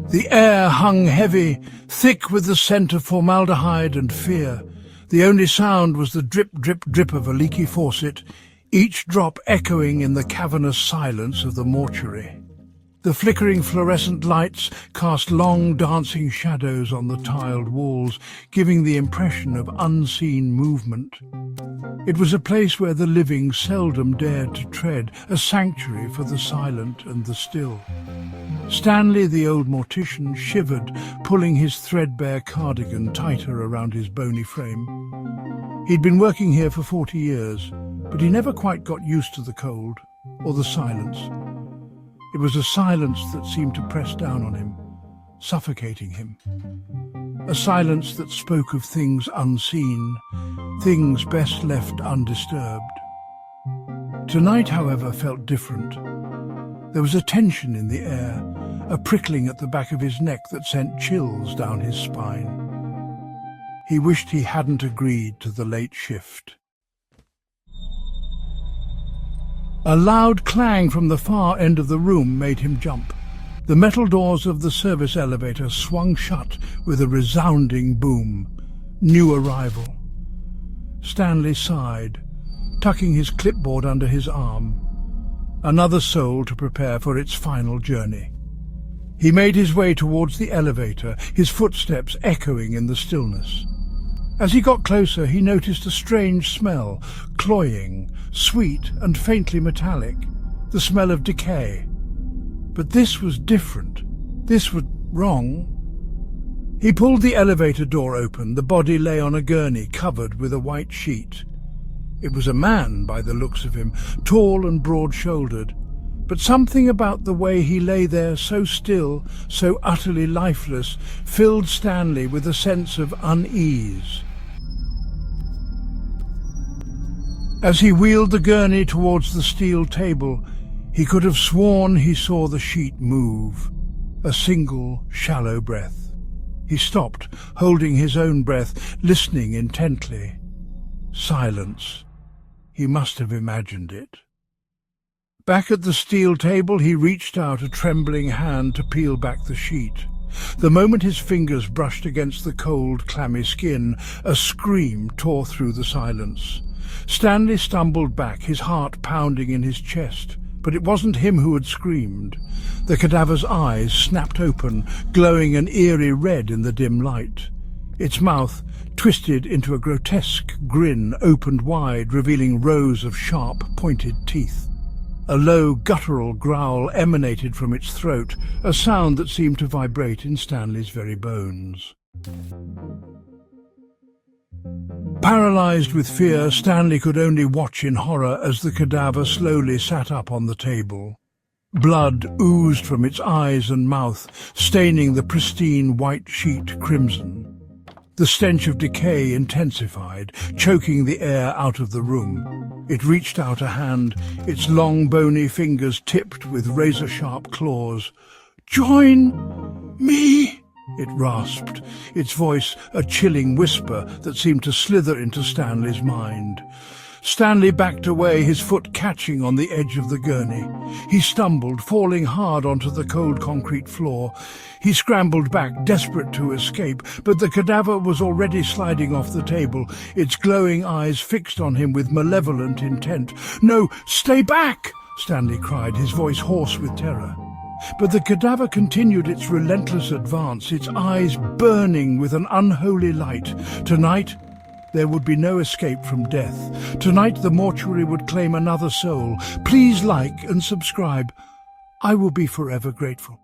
The air hung heavy, thick with the scent of formaldehyde and fear. The only sound was the drip, drip, drip of a leaky faucet, each drop echoing in the cavernous silence of the mortuary. The flickering fluorescent lights cast long dancing shadows on the tiled walls, giving the impression of unseen movement. It was a place where the living seldom dared to tread, a sanctuary for the silent and the still. Stanley, the old mortician, shivered, pulling his threadbare cardigan tighter around his bony frame. He'd been working here for 40 years, but he never quite got used to the cold or the silence. It was a silence that seemed to press down on him, suffocating him. A silence that spoke of things unseen, things best left undisturbed. Tonight, however, felt different. There was a tension in the air, a prickling at the back of his neck that sent chills down his spine. He wished he hadn't agreed to the late shift. A loud clang from the far end of the room made him jump. The metal doors of the service elevator swung shut with a resounding boom. New arrival. Stanley sighed, tucking his clipboard under his arm. Another soul to prepare for its final journey. He made his way towards the elevator, his footsteps echoing in the stillness. As he got closer, he noticed a strange smell, cloying, sweet and faintly metallic, the smell of decay. But this was different. This was wrong. He pulled the elevator door open. The body lay on a gurney covered with a white sheet. It was a man by the looks of him, tall and broad-shouldered. But something about the way he lay there, so still, so utterly lifeless, filled Stanley with a sense of unease. As he wheeled the gurney towards the steel table, he could have sworn he saw the sheet move. A single, shallow breath. He stopped, holding his own breath, listening intently. Silence. He must have imagined it. Back at the steel table, he reached out a trembling hand to peel back the sheet. The moment his fingers brushed against the cold, clammy skin, a scream tore through the silence. Stanley stumbled back, his heart pounding in his chest. But it wasn't him who had screamed. The cadaver's eyes snapped open, glowing an eerie red in the dim light. Its mouth, twisted into a grotesque grin, opened wide, revealing rows of sharp, pointed teeth. A low, guttural growl emanated from its throat, a sound that seemed to vibrate in Stanley's very bones. Paralyzed with fear, Stanley could only watch in horror as the cadaver slowly sat up on the table. Blood oozed from its eyes and mouth, staining the pristine white sheet crimson. The stench of decay intensified, choking the air out of the room. It reached out a hand, its long bony fingers tipped with razor-sharp claws. "Join me!" it rasped, its voice a chilling whisper that seemed to slither into Stanley's mind. Stanley backed away, his foot catching on the edge of the gurney. He stumbled, falling hard onto the cold concrete floor. He scrambled back, desperate to escape, but the cadaver was already sliding off the table, its glowing eyes fixed on him with malevolent intent. "No, stay back!" Stanley cried, his voice hoarse with terror. But the cadaver continued its relentless advance, its eyes burning with an unholy light. Tonight, there would be no escape from death. Tonight, the mortuary would claim another soul. Please like and subscribe. I will be forever grateful.